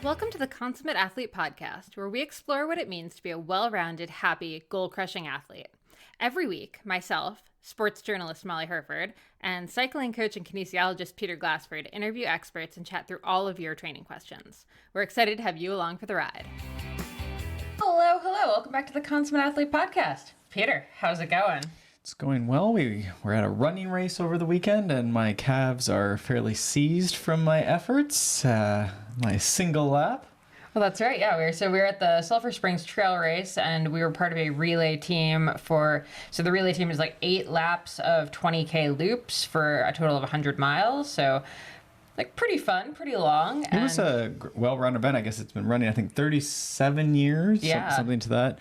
Welcome to the Consummate Athlete podcast, where we explore what it means to be a well-rounded, happy, goal-crushing athlete. Every week, myself, sports journalist Molly Herford, and cycling coach and kinesiologist Peter Glassford interview experts and chat through all of your training questions. We're excited to have you along for the ride. Hello. Welcome back to the Consummate Athlete podcast. Peter, how's it going? It's going well. We're at a running race over the weekend, and my calves are fairly seized from my efforts. My single lap. Well, that's right. Yeah, we were at the Sulphur Springs Trail Race, and we were part of a relay team so the relay team is like 8 laps of 20K loops for a total of 100 miles. So like pretty fun, pretty long. It was a well-run event. I guess it's been running, I think, 37 years, something to that.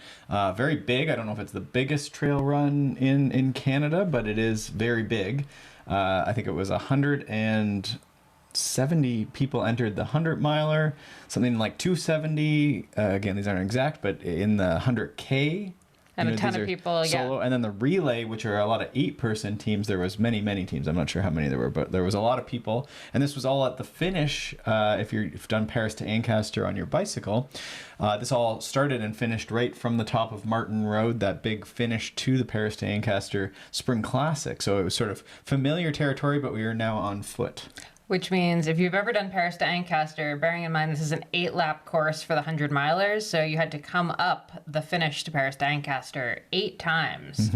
Very big. I don't know if it's the biggest trail run in Canada, but it is very big. I think it was 170 people entered the 100-miler, something like 270. Again, these aren't exact, but in the 100K. And a ton of people, solo. And then the relay, which are a lot of 8-person teams, there was many teams. I'm not sure how many there were, but there was a lot of people. And this was all at the finish. If you've done Paris to Ancaster on your bicycle, this all started and finished right from the top of Martin Road, that big finish to the Paris to Ancaster Spring Classic. So it was sort of familiar territory, but we are now on foot. Which means if you've ever done Paris to Ancaster, bearing in mind this is an 8-lap course for the 100-milers, so you had to come up the finish to Paris to Ancaster 8 times.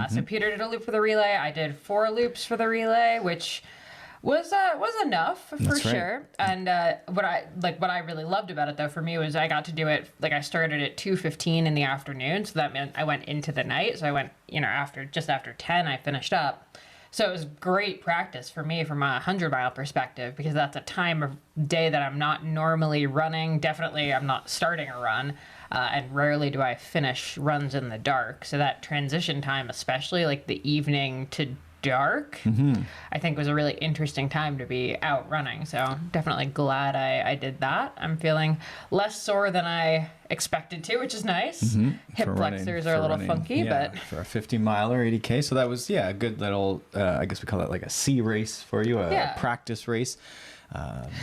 So Peter did a loop for the relay. I did 4 loops for the relay, which was enough for sure. And what I really loved about it, though, for me was I got to do it. Like, I started at 2:15 in the afternoon, so that meant I went into the night. So I went, just after 10, I finished up. So it was great practice for me from a 100-mile perspective, because that's a time of day that I'm not normally running. Definitely I'm not starting a run, and rarely do I finish runs in the dark. So that transition time, especially like the evening to dark, I think was a really interesting time to be out running. So definitely glad I did that. I'm feeling less sore than I expected to, which is nice. Hip flexors are a little funky, but for a 50-miler, 80K. So that was, a good little, I guess we call it like a C race for you, a practice race.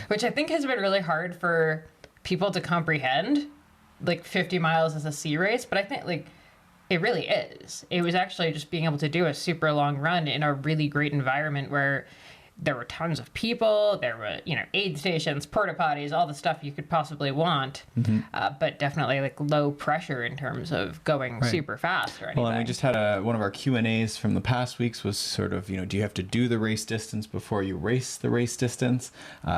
Which I think has been really hard for people to comprehend, like 50 miles is a C race, but I think it really is. It was actually just being able to do a super long run in a really great environment where there were tons of people, there were, aid stations, porta potties, all the stuff you could possibly want, but definitely like low pressure in terms of going super fast or anything. Well, and we just had one of our Q&As from the past weeks was sort of, do you have to do the race distance before you race the race distance?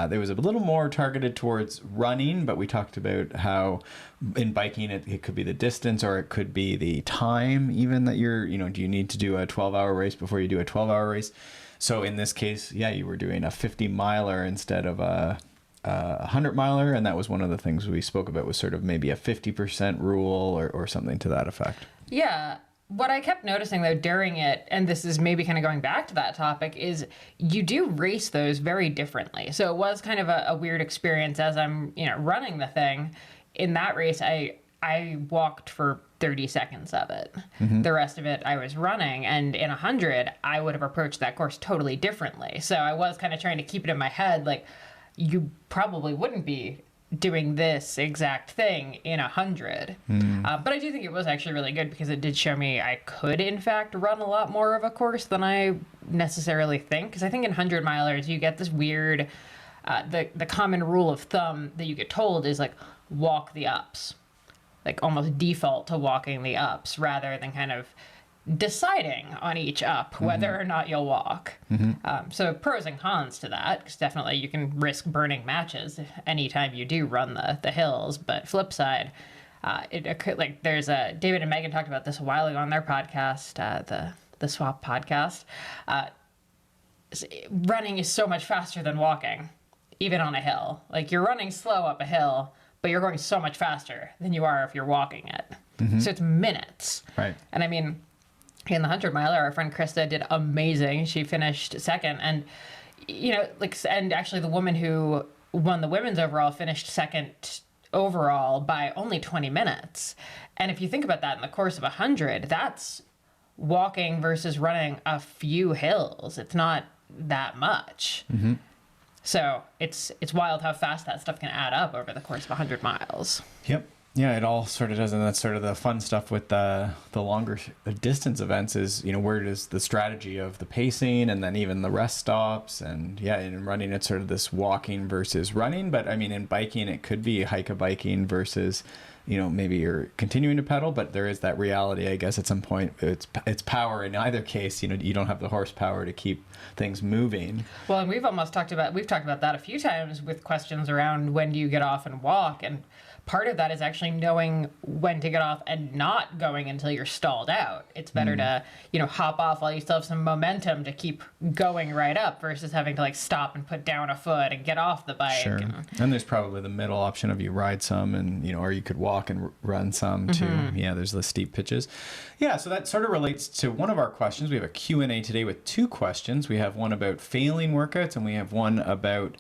There was a little more targeted towards running, but we talked about how in biking it could be the distance, or it could be the time even that you're, do you need to do a 12-hour race before you do a 12-hour race? So in this case, you were doing a 50-miler instead of a 100-miler, and that was one of the things we spoke about, was sort of maybe a 50% rule or something to that effect. Yeah. What I kept noticing, though, during it, and this is maybe kind of going back to that topic, is you do race those very differently. So it was kind of a weird experience as I'm, running the thing. In that race, I walked for 30 seconds of it. The rest of it I was running, and in 100 I would have approached that course totally differently. So I was kind of trying to keep it in my head, like, you probably wouldn't be doing this exact thing in 100. But I do think it was actually really good, because it did show me I could in fact run a lot more of a course than I necessarily think, because I think in 100-milers you get this weird the common rule of thumb that you get told is like, walk the ups, like almost default to walking the ups rather than kind of deciding on each up whether or not you'll walk. So pros and cons to that, because definitely you can risk burning matches anytime you do run the hills. But flip side, there's David and Megan talked about this a while ago on their podcast, the Swap podcast. Running is so much faster than walking, even on a hill. Like, you're running slow up a hill, but you're going so much faster than you are if you're walking it. So it's minutes. Right. And I mean, in the 100-miler, our friend Krista did amazing. She finished second. And, and actually the woman who won the women's overall finished second overall by only 20 minutes. And if you think about that in the course of 100, that's walking versus running a few hills. It's not that much. So it's wild how fast that stuff can add up over the course of 100 miles. Yep. Yeah, it all sort of does, and that's sort of the fun stuff with the longer distance events is, where does the strategy of the pacing and then even the rest stops, and in running it's sort of this walking versus running, but I mean in biking it could be hike-a-biking versus, maybe you're continuing to pedal, but there is that reality, I guess, at some point it's power in either case. You don't have the horsepower to keep things moving. Well, and we've talked about that a few times with questions around when do you get off and walk, and part of that is actually knowing when to get off and not going until you're stalled out. It's better to, hop off while you still have some momentum to keep going right up versus having to stop and put down a foot and get off the bike. Sure. And there's probably the middle option of you ride some and, or you could walk and run some too. Yeah, there's the steep pitches. Yeah, so that sort of relates to one of our questions. We have a Q&A today with 2 questions. We have one about failing workouts and we have one about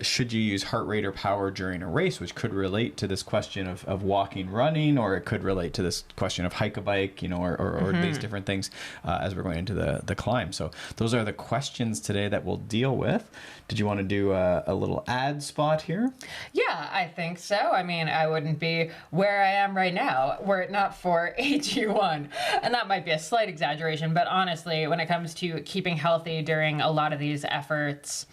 should you use heart rate or power during a race, which could relate to this question of walking, running, or it could relate to this question of hike a bike, or these different things as we're going into the climb. So those are the questions today that we'll deal with. Did you want to do a little ad spot here? Yeah, I think so. I mean, I wouldn't be where I am right now were it not for AG1. And that might be a slight exaggeration, but honestly, when it comes to keeping healthy during a lot of these efforts,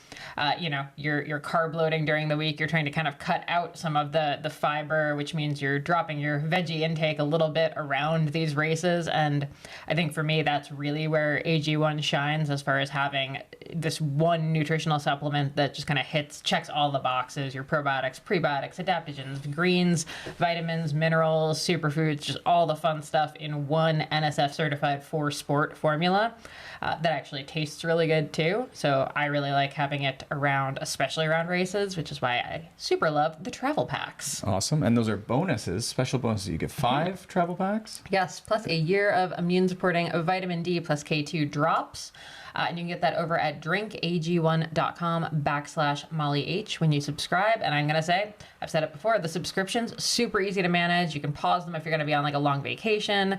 you're carb loading during the week. You're trying to kind of cut out some of the fiber, which means you're dropping your veggie intake a little bit around these races. And I think for me, that's really where AG1 shines as far as having this one nutritional supplement that just kind of checks all the boxes: your probiotics, prebiotics, adaptogens, greens, vitamins, minerals, superfoods, just all the fun stuff in one NSF certified for sport formula. That actually tastes really good too. So I really like having it around, especially around races, which is why I super love the travel packs. Awesome. And those are bonuses, special bonuses. You get 5 travel packs? Yes, plus a year of immune supporting vitamin D plus K2 drops. And you can get that over at drinkag1.com/MollyH when you subscribe. And I'm going to say, I've said it before, the subscription's super easy to manage. You can pause them if you're going to be on a long vacation.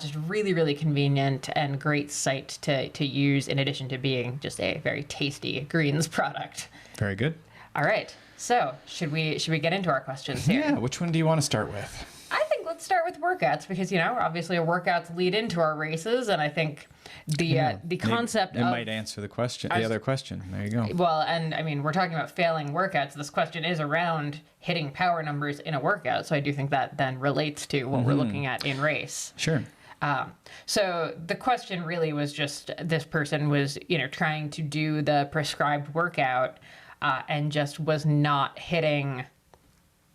Just really, really convenient and great site to use in addition to being just a very tasty greens product. Very good. All right. So should we get into our questions here? Yeah. Which one do you want to start with? I think let's start with workouts because, obviously our workouts lead into our races. And I think the concept it might answer the question, the other question. There you go. Well, and I mean, we're talking about failing workouts. This question is around hitting power numbers in a workout. So I do think that then relates to what we're looking at in race. Sure. So the question really was just this person was, trying to do the prescribed workout and just was not hitting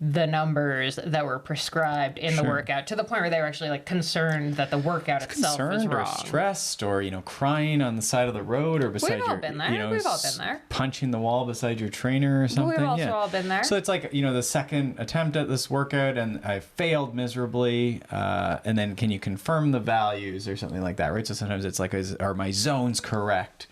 the numbers that were prescribed in the workout to the point where they were actually concerned that the workout itself was wrong. Or stressed or, crying on the side of the road or beside We've all been there. We've all been there. Punching the wall beside your trainer or something. We've also all been there. So it's the second attempt at this workout and I failed miserably. And then can you confirm the values or something like that, right? So sometimes it's are my zones correct?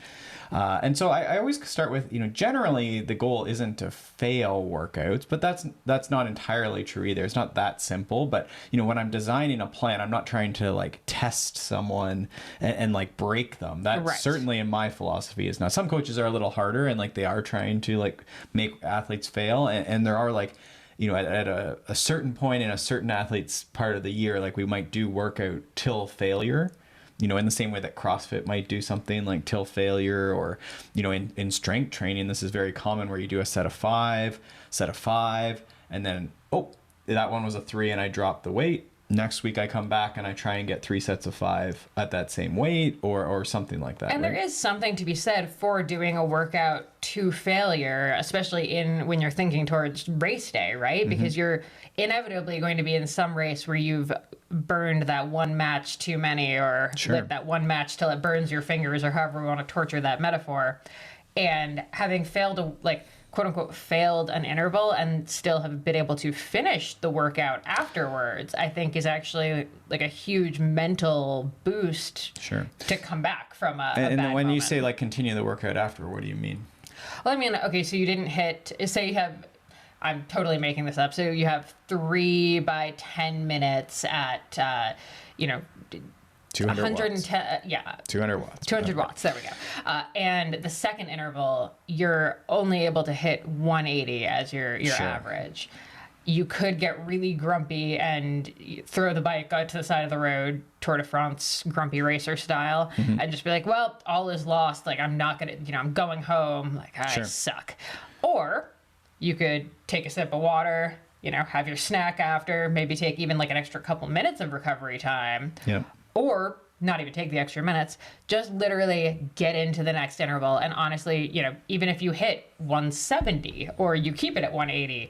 And so I always start with, generally the goal isn't to fail workouts, but that's not entirely true either. It's not that simple. But, when I'm designing a plan, I'm not trying to test someone and break them. That certainly in my philosophy is not. Some coaches are a little harder and they are trying to make athletes fail. And there are at a certain point in a certain athlete's part of the year, we might do workout till failure. In the same way that CrossFit might do something like till failure, or, in strength training, this is very common where you do a set of 5, and then, that one was a 3 and I dropped the weight. Next week I come back and I try and get 3 sets of 5 at that same weight or something like that. And there is something to be said for doing a workout to failure, especially when you're thinking towards race day, right? Because you're inevitably going to be in some race where you've burned that one match too many or lit that one match till it burns your fingers, or however we want to torture that metaphor. And having failed to quote unquote failed an interval and still have been able to finish the workout afterwards, I think is actually a huge mental boost to come back from a and bad when moment. you say continue the workout after, what do you mean? Well, I mean, okay, so you didn't say you have, I'm totally making this up, so you have 3 by 10 minutes at 200 watts. 110, yeah. 200 watts. 200 watts, there we go. And the second interval, you're only able to hit 180 as your Sure. average. You could get really grumpy and throw the bike out to the side of the road, Tour de France, grumpy racer style, and just be like, well, all is lost. Like, I'm not going to, I'm going home. Like, I Sure. suck. Or you could take a sip of water, have your snack after, maybe take even like an extra couple minutes of recovery time. Yep. Or not even take the extra minutes, just literally get into the next interval. And honestly, even if you hit 170 or you keep it at 180,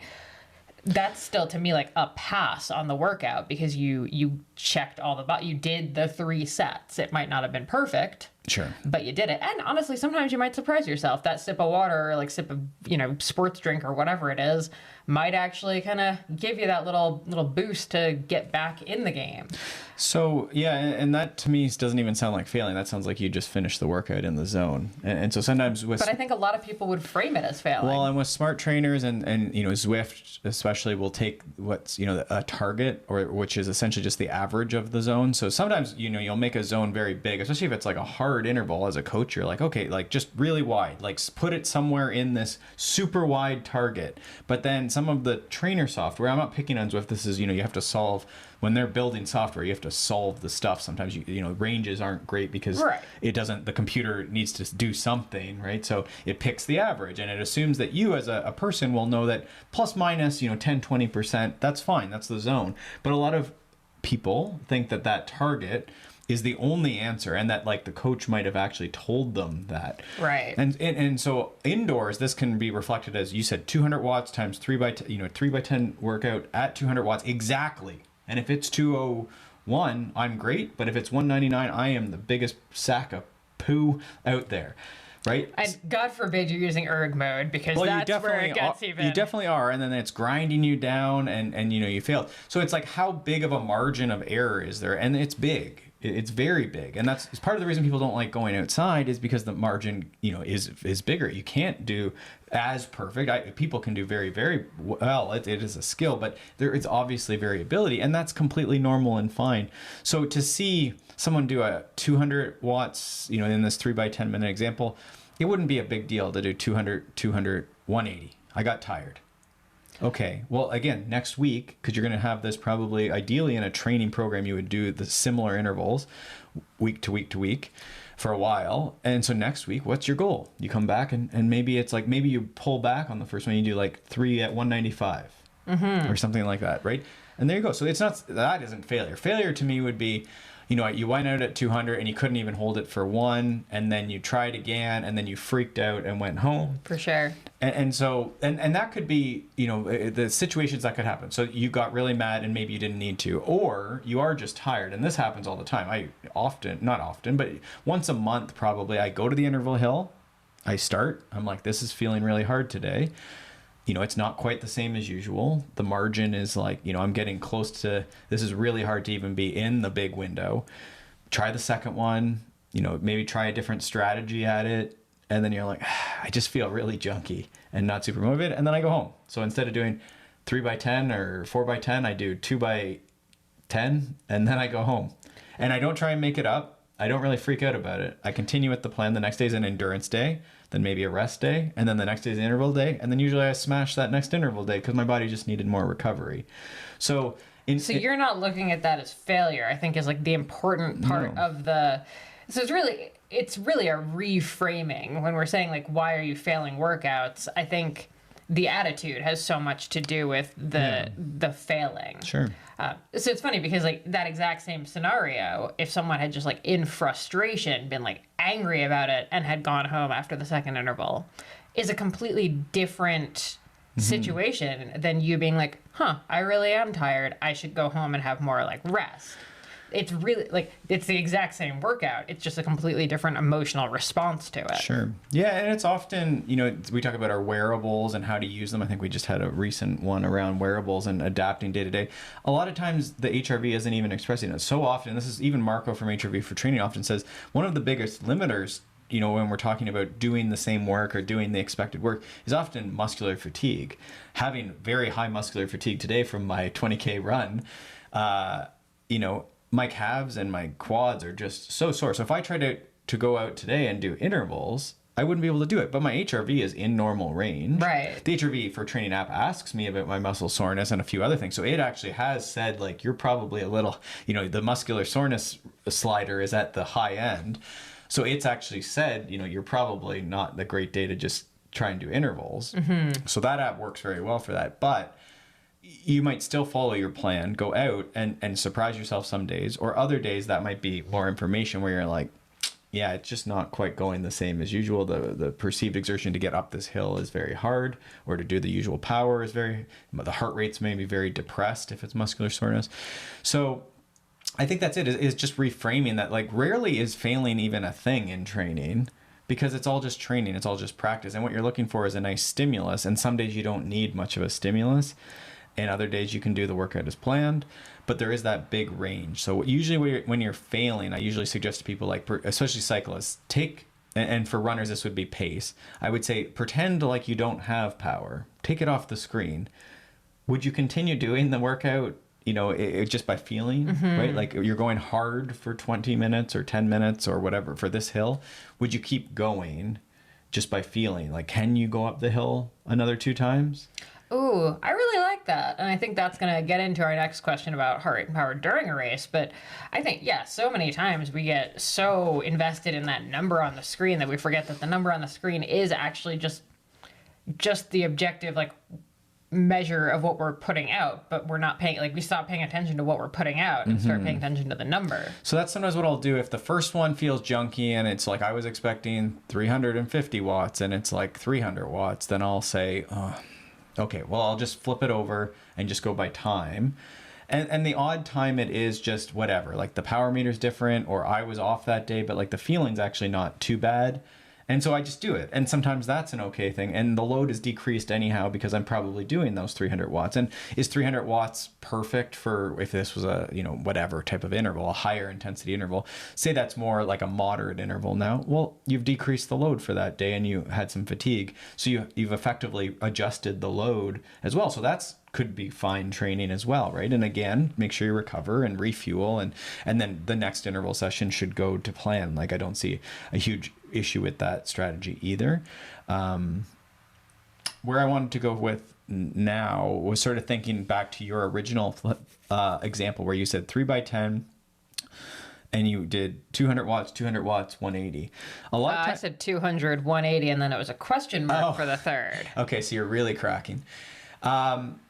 that's still to me like a pass on the workout because you checked all you did the 3 sets. It might not have been perfect. Sure. But you did it. And honestly, sometimes you might surprise yourself. That sip of water or like sip of, sports drink or whatever it is might actually kind of give you that little boost to get back in the game. So, yeah, and that to me doesn't even sound like failing. That sounds like you just finished the workout in the zone. And so sometimes with... But I think a lot of people would frame it as failing. Well, and with smart trainers and Zwift especially will take what's, a target, or which is essentially just the average of the zone. So sometimes, you'll make a zone very big, especially if it's like a hard interval. As a coach, you're like, okay, like just really wide, like put it somewhere in this super wide target. But then some of the trainer software, I'm not picking on Zwift, this is, you have to solve, when they're building software, you have to solve the stuff. Sometimes ranges aren't great because it doesn't, the computer needs to do something, right? So it picks the average and it assumes that you as a person will know that plus minus, 10, 20%, that's fine. That's the zone. But a lot of people think that target is the only answer, and that like the coach might have actually told them that. Right. And so indoors, this can be reflected as you said, 200 watts times 3 by 10 workout at 200 watts exactly. And if it's 201, I'm great. But if it's 199, I am the biggest sack of poo out there. Right? And God forbid you're using erg mode, because that's where it gets even... You definitely are. And then it's grinding you down and you failed. So it's like, how big of a margin of error is there? And it's big. It's very big. And that's part of the reason people don't like going outside, is because the margin, is bigger. You can't do as perfect. People can do very, very well. It is a skill, but there is obviously variability, and that's completely normal and fine. So to see someone do a 200 watts, in this 3 by 10 minute example, it wouldn't be a big deal to do 200, 180. I got tired. Okay, well, again, next week, because you're going to have this probably ideally in a training program, you would do the similar intervals week to week to week for a while. And so next week, what's your goal? You come back and maybe it's like, maybe you pull back on the first one, you do like 3 at 195 or something like that, right? And there you go. So that isn't failure. Failure to me would be, you went out at 200 and you couldn't even hold it for 1, and then you tried again, and then you freaked out and went home. For sure. And so that could be, the situations that could happen. So you got really mad and maybe you didn't need to, or you are just tired. And this happens all the time. Not often, but once a month probably, I go to the interval hill, I'm like, this is feeling really hard today. It's not quite the same as usual. The margin is like, I'm getting close to, this is really hard to even be in the big window. Try the second one, maybe try a different strategy at it. And then you're like, I just feel really junky and not super motivated. And then I go home. So instead of doing 3 by 10 or 4 by 10, I do 2 by 10, and then I go home. And I don't try and make it up. I don't really freak out about it. I continue with the plan. The next day is an endurance day, then maybe a rest day, and then the next day is an interval day. And then usually I smash that next interval day because my body just needed more recovery. So you're not looking at that as failure, I think, is like the important part of the... So it's really a reframing when we're saying like, why are you failing workouts? I think the attitude has so much to do with the failing. Sure. So it's funny because like that exact same scenario, if someone had just like in frustration been like angry about it and had gone home after the second interval, is a completely different situation than you being like, I really am tired. I should go home and have more like rest. It's really like, it's the exact same workout. It's just a completely different emotional response to it. Sure. Yeah. And it's often, we talk about our wearables and how to use them. I think we just had a recent one around wearables and adapting day to day. A lot of times the HRV isn't even expressing it. So often, this is even Marco from HRV for Training often says, one of the biggest limiters, when we're talking about doing the same work or doing the expected work, is often muscular fatigue. Having very high muscular fatigue today from my 20K run, my calves and my quads are just so sore. So if I try to go out today and do intervals, I wouldn't be able to do it. But my HRV is in normal range. Right. The HRV for Training app asks me about my muscle soreness and a few other things. So it actually has said, like, you're probably a little, the muscular soreness slider is at the high end. So it's actually said, you're probably not the great day to just try and do intervals. Mm-hmm. So that app works very well for that. But you might still follow your plan, go out and surprise yourself some days, or other days that might be more information where you're like, yeah, it's just not quite going the same as usual. The perceived exertion to get up this hill is very hard, or to do the usual power is the heart rate's maybe very depressed if it's muscular soreness. So I think that's it, is just reframing that, like, rarely is failing even a thing in training, because it's all just training, it's all just practice. And what you're looking for is a nice stimulus. And some days you don't need much of a stimulus, and other days you can do the workout as planned. But there is that big range. So usually when you're failing, I usually suggest to people, like, especially cyclists, and for runners this would be pace. I would say pretend like you don't have power. Take it off the screen. Would you continue doing the workout, just by feeling, mm-hmm. right? Like, you're going hard for 20 minutes or 10 minutes or whatever for this hill. Would you keep going just by feeling? Like, can you go up the hill another 2 times? Ooh, I really like that. And I think that's going to get into our next question about heart rate and power during a race. But I think, so many times we get so invested in that number on the screen that we forget that the number on the screen is actually just the objective, like, measure of what we're putting out. But we're not we stop paying attention to what we're putting out and start paying attention to the number. So that's sometimes what I'll do. If the first one feels junky and it's like I was expecting 350 watts and it's like 300 watts, then I'll say, okay, well, I'll just flip it over and just go by time. And the odd time it is just whatever. Like, the power meter's different, or I was off that day, but, like, the feeling's actually not too bad. And so I just do it. And sometimes that's an okay thing. And the load is decreased anyhow because I'm probably doing those 300 watts. And is 300 watts perfect for if this was a, whatever type of interval, a higher intensity interval? Say that's more like a moderate interval now. Well, you've decreased the load for that day and you had some fatigue. So you've effectively adjusted the load as well. So that's could be fine training as well, right? And again, make sure you recover and refuel, and then the next interval session should go to plan. Like, I don't see a huge issue with that strategy either. Where I wanted to go with now was sort of thinking back to your original example where you said 3x10 and you did 200 watts, 180. I said 200, 180, and then it was a question mark for the third. Okay, so you're really cracking.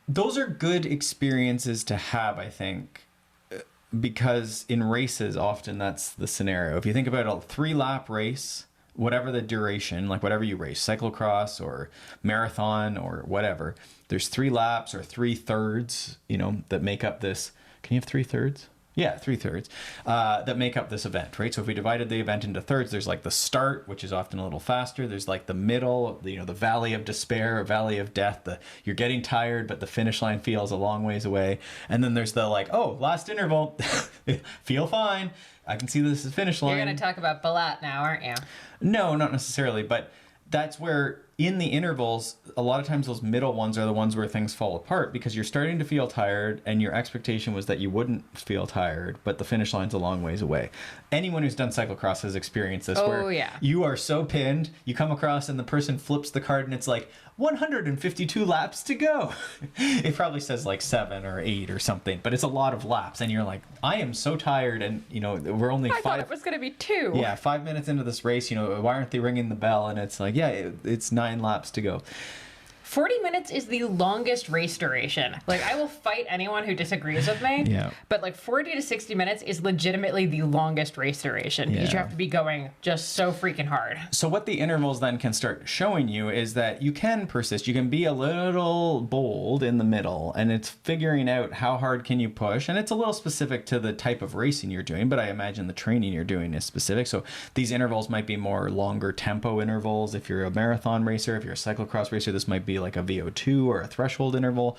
Those are good experiences to have, I think, because in races, often that's the scenario. If you think about a 3-lap race, whatever the duration, like whatever you race, cyclocross or marathon or whatever, there's 3 laps or 3/3, that make up this. Can you have 3/3? Yeah, 3/3 that make up this event, right? So if we divided the event into thirds, there's like the start, which is often a little faster. There's like the middle, the valley of despair, or valley of death. You're getting tired, but the finish line feels a long ways away. And then there's the last interval, feel fine. I can see this is finish line. You're going to talk about Balat now, aren't you? No, not necessarily, but that's where in the intervals, a lot of times those middle ones are the ones where things fall apart because you're starting to feel tired and your expectation was that you wouldn't feel tired, but the finish line's a long ways away. Anyone who's done cyclocross has experienced this you are so pinned, you come across and the person flips the card and it's like 152 laps to go. It probably says like 7 or 8 or something, but it's a lot of laps and you're like, I am so tired and we're only I thought it was going to be 2. Yeah, 5 minutes into this race, why aren't they ringing the bell? And it's like, it's 9 laps to go. 40 minutes is the longest race duration. Like, I will fight anyone who disagrees with me. Yeah. But 40 to 60 minutes is legitimately the longest race duration because you have to be going just so freaking hard. So what the intervals then can start showing you is that you can persist. You can be a little bold in the middle, and it's figuring out how hard can you push. And it's a little specific to the type of racing you're doing, but I imagine the training you're doing is specific. So these intervals might be more longer tempo intervals. If you're a marathon racer, if you're a cyclocross racer, this might be like a VO2 or a threshold interval,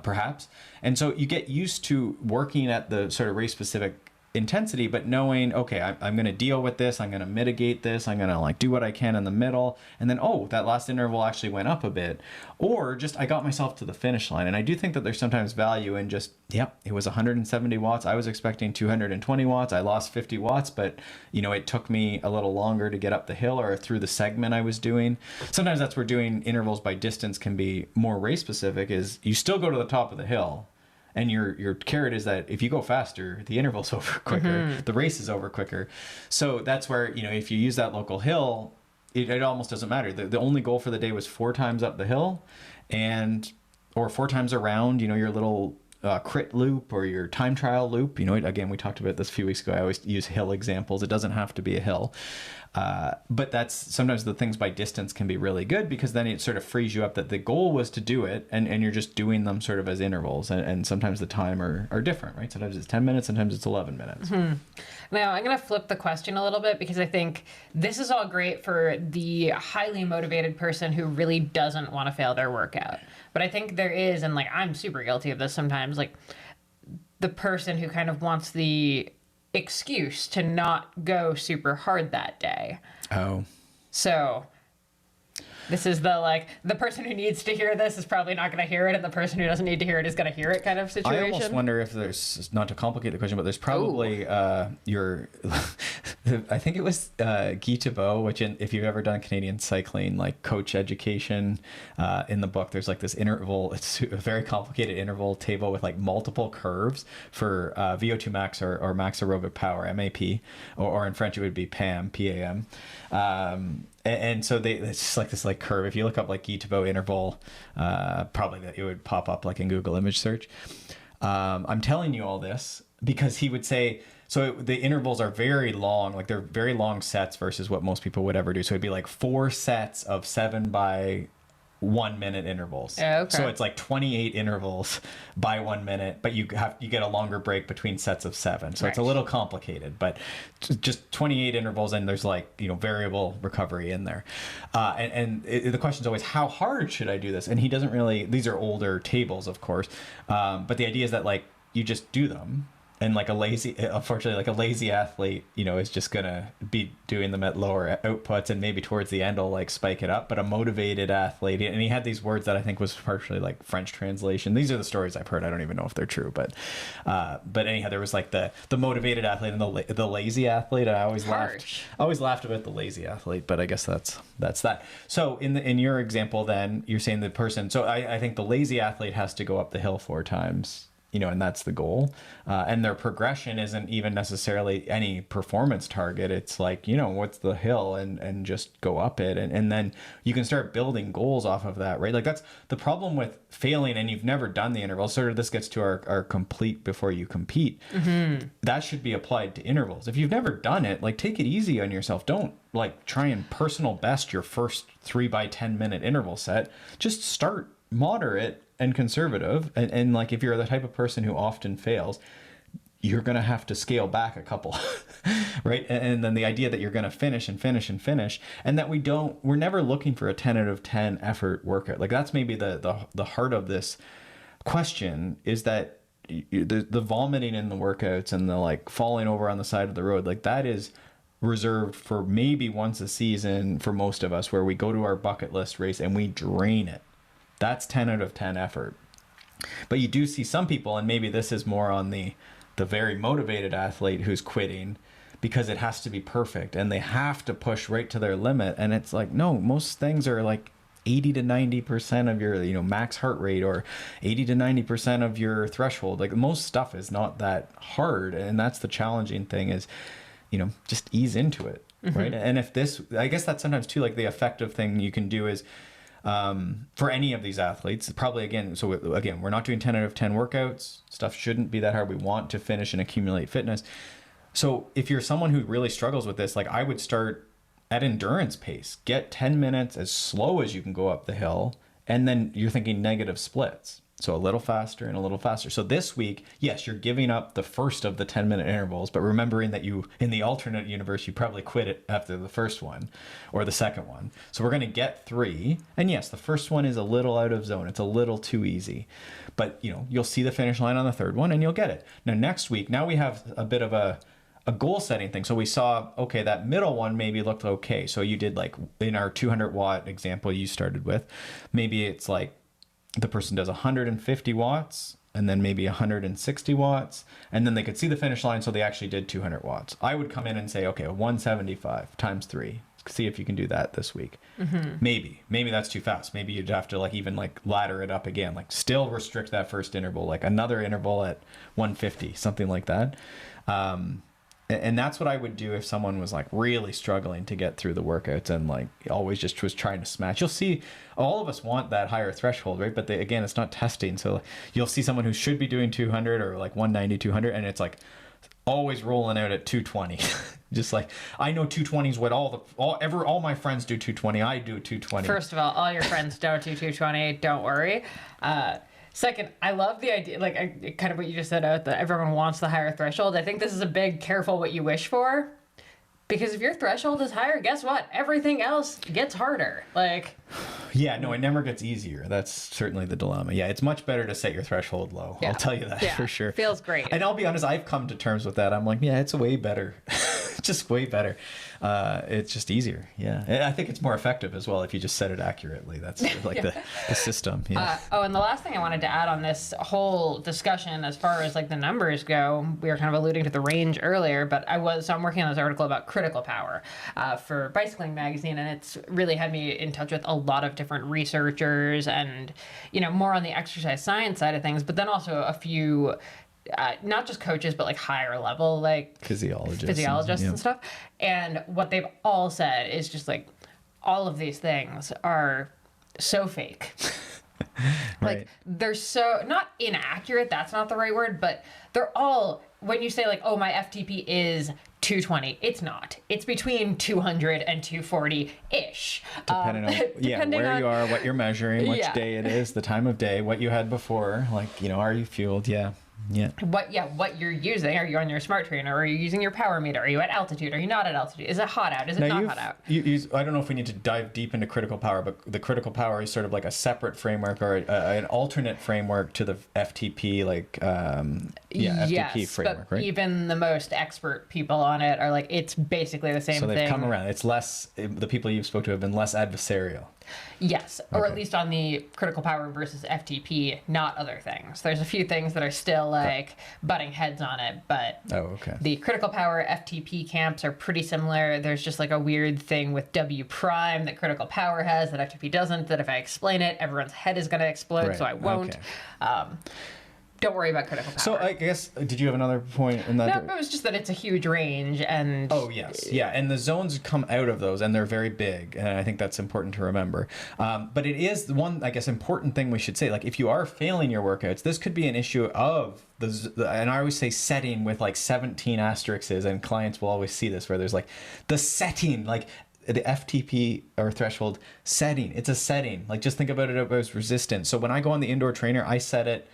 perhaps. And so you get used to working at the sort of race specific intensity, but knowing, okay, I'm going to deal with this. I'm going to mitigate this. I'm going to like do what I can in the middle. And then, oh, that last interval actually went up a bit, or just, I got myself to the finish line. And I do think that there's sometimes value in just, yep, it was 170 watts. I was expecting 220 watts. I lost 50 watts, but you know, it took me a little longer to get up the hill or through the segment I was doing. Sometimes that's where doing intervals by distance can be more race specific, is you still go to the top of the hill. And your carrot is that if you go faster, the interval's over quicker, the race is over quicker. So that's where, you know, if you use that local hill, it almost doesn't matter. The only goal for the day was 4 times up the hill or 4 times around, you know, your little crit loop or your time trial loop. You know, again, we talked about this a few weeks ago. I always use hill examples. It doesn't have to be a hill. But that's sometimes the things by distance can be really good, because then it sort of frees you up that the goal was to do it, and you're just doing them sort of as intervals, and sometimes the time are different, right? Sometimes it's 10 minutes, sometimes it's 11 minutes. Now, I'm going to flip the question a little bit, because I think this is all great for the highly motivated person who really doesn't want to fail their workout. But I think there is, and like I'm super guilty of this sometimes, like the person who kind of wants the excuse to not go super hard that day. Oh. So this is the person who needs to hear this is probably not going to hear it, and the person who doesn't need to hear it is going to hear it kind of situation. I almost wonder if there's, not to complicate the question, but there's probably your, I think it was Guy Thibault, which if you've ever done Canadian cycling, like coach education, in the book, there's like this interval, it's a very complicated interval table with like multiple curves for VO2 max or max aerobic power, MAP, or in French it would be PAM, PAM. And so it's just like this like curve. If you look up like Guy Thibault interval, probably that it would pop up like in Google image search. I'm telling you all this because he would say, so the intervals are very long, like they're very long sets versus what most people would ever do. So it'd be like 4 sets of 7 by 1 minute intervals. Yeah, okay. So it's like 28 intervals by 1 minute, but you get a longer break between sets of 7. So It's a little complicated, but just 28 intervals, and there's like, you know, variable recovery in there. The question is always, how hard should I do this? And he doesn't really, these are older tables, of course. But the idea is that like, you just do them. And like unfortunately, like a lazy athlete, you know, is just going to be doing them at lower outputs, and maybe towards the end will like spike it up. But a motivated athlete, and he had these words that I think was partially like French translation. These are the stories I've heard. I don't even know if they're true, but anyhow, there was like the motivated athlete and the lazy athlete. I always laughed about the lazy athlete, but I guess that's that. So in your example, then you're saying the person. So I think the lazy athlete has to go up the hill 4 times. You know, and that's the goal. And their progression isn't even necessarily any performance target. It's like, you know, what's the hill, and just go up it. And then you can start building goals off of that, right? Like that's the problem with failing and you've never done the interval. Sort of this gets to our complete before you compete. That should be applied to intervals. If you've never done it, like take it easy on yourself. Don't like try and personal best your first 3 by 10 minute interval set. Just start moderate and conservative, and like if you're the type of person who often fails, you're going to have to scale back a couple, right? And then the idea that you're going to finish and finish and finish, and that we're never looking for a 10 out of 10 effort workout. Like that's maybe the heart of this question, is that the vomiting in the workouts and the like falling over on the side of the road, like that is reserved for maybe once a season for most of us, where we go to our bucket list race and we drain it. That's 10 out of 10 effort. But you do see some people, and maybe this is more on the very motivated athlete who's quitting because it has to be perfect and they have to push right to their limit. And it's like, no, most things are like 80 to 90% of your, you know, max heart rate, or 80 to 90% of your threshold. Like most stuff is not that hard. And that's the challenging thing, is, you know, just ease into it. Right. And if this, I guess that's sometimes too, like the effective thing you can do is, for any of these athletes, probably we're not doing 10 out of 10 workouts. Stuff shouldn't be that hard. We want to finish and accumulate fitness. So if you're someone who really struggles with this, like I would start at endurance pace, get 10 minutes as slow as you can go up the hill. And then you're thinking negative splits. So a little faster and a little faster. So this week, yes, you're giving up the first of the 10-minute intervals, but remembering that you, in the alternate universe, you probably quit it after the first one or the second one. So we're going to get 3. And yes, the first one is a little out of zone. It's a little too easy. But, you'll see the finish line on the third one and you'll get it. Now, next week, now we have a bit of a goal setting thing. So we saw, okay, that middle one maybe looked okay. So you did like in our 200 watt example you started with, maybe it's like the person does 150 watts and then maybe 160 watts, and then they could see the finish line. So they actually did 200 watts. I would come in and say, okay, 175 times 3. See if you can do that this week. Maybe that's too fast. Maybe you'd have to even ladder it up again, still restrict that first interval, like another interval at 150, something like that. And that's what I would do if someone was really struggling to get through the workouts and always just was trying to smash. You'll see all of us want that higher threshold, right? But again, it's not testing. So you'll see someone who should be doing 200 or 190, 200, and it's always rolling out at 220. Just I know 220 is what all my friends do 220. I do 220. First of all your friends don't do 220. Don't worry. Second, I love the idea, kind of what you just said, that everyone wants the higher threshold. I think this is a big careful what you wish for. Because if your threshold is higher, guess what? Everything else gets harder. Yeah, no, it never gets easier. That's certainly the dilemma. Yeah, it's much better to set your threshold low. Yeah. I'll tell you that for sure. Feels great. And I'll be honest, I've come to terms with that. I'm it's way better. Just way better. It's just easier. Yeah. And I think it's more effective as well if you just set it accurately. That's the system. Yeah. And the last thing I wanted to add on this whole discussion as far as the numbers go, we were kind of alluding to the range earlier, but I'm working on this article about critical power for Bicycling Magazine, and it's really had me in touch with a lot of different researchers and, more on the exercise science side of things, but then also a few not just coaches, but higher level, physiologists and stuff. And what they've all said is just all of these things are so fake. Right. They're so not inaccurate. That's not the right word, but they're all, when you say oh, my FTP is 220, it's not. It's between 200 and 240-ish. Depending on where you are, what you're measuring, which day it is, the time of day, what you had before, are you fueled? Yeah. Yeah. What you're using? Are you on your smart trainer? Or are you using your power meter? Are you at altitude? Are you not at altitude? Is it hot out? Is it not hot out? I don't know if we need to dive deep into critical power, but the critical power is sort of a separate framework or an alternate framework to the FTP, FTP framework, but right? Even the most expert people on it are it's basically the same thing. So they've come around. It's less, the people you've spoke to have been less adversarial. Yes, or at least on the critical power versus FTP, not other things. There's a few things that are still butting heads on it, but the critical power FTP camps are pretty similar. There's just a weird thing with W prime that critical power has that FTP doesn't, that if I explain it, everyone's head is going to explode, so I won't. Don't worry about critical power. So I guess, did you have another point in that? No, it was just that it's a huge range and... Oh, yes. Yeah, and the zones come out of those, and they're very big, and I think that's important to remember. But it is the one, I guess, important thing we should say. If you are failing your workouts, this could be an issue of... and I always say setting with 17 asterisks, and clients will always see this, where there's the setting, the FTP or threshold setting. It's a setting. Just think about it as resistance. So when I go on the indoor trainer, I set it